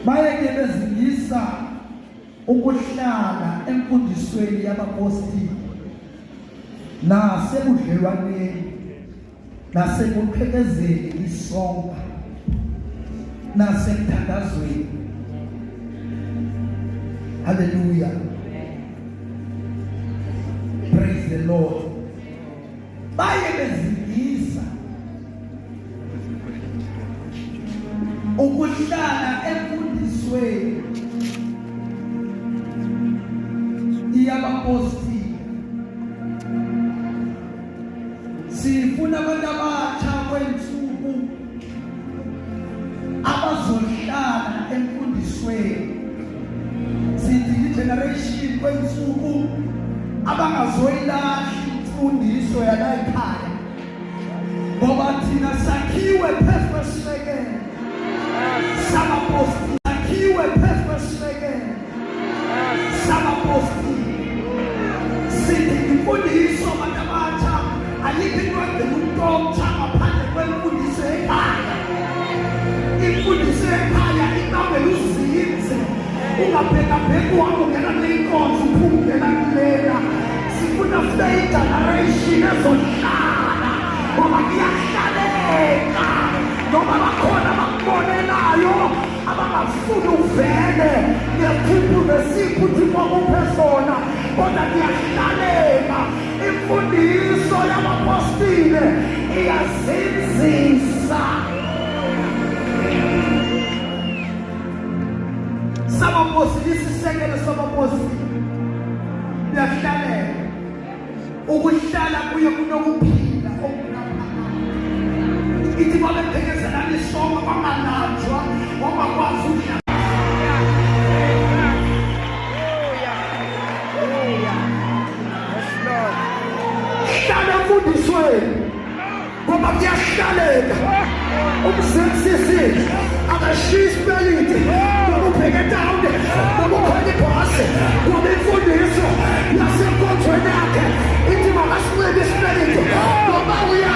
bayeke bezingisa ukuhlala emfundisweni yabapostoli nasebudlelwaneni nasekuqhekezeni isonka nasemthandazweni. Hallelujah. Praise the Lord. Baye bezingisa ukuhlala emfundisweni iyabapostoli. Sifuna abantu abatsha kwensuku abazohlala emfundisweni. Sithi generation kwensuku abangazoyilahla imfundiso yala ekhaya, ngoba thina sakhiwe phefehlekene sabapostoli, sakhiwe phefehlekene sabapostoli. Sithi imfundiso abantu abatsha ayikho into engukutocha ngaphandle kwemfundiso ekhaya. Imfundiso ekhaya inqabela uzinze, ungabheka bheka ungena nenkonzo uphuma ungena kulela. Sifuna futhi igeneration ezohlala, ngoba kuyahlaleka noma bakhona bakubonelayo abangafuni uvele ngephuphu nesipho uthi kwakuphe sona, kodwa kuyahlaleka. Imfundiso yabapostile iyazinzisa. Sabapostile, isisekelo sabapostile kuyahlaleka. Ukuhlala kuye kunokuphila okunaphakade. Ithi babephekezelana isonka bangalanjwa wabakwazi ukuhlala. Hlala emfundisweni ngoba kuyahlaleka. Umzimsisi akashiya isipeliti noma ubheke etawuni noma ukhona ibhasi, ngoba imfundiso yasenkonzweni yakhe ithi makasinxibe isipeliti noma uya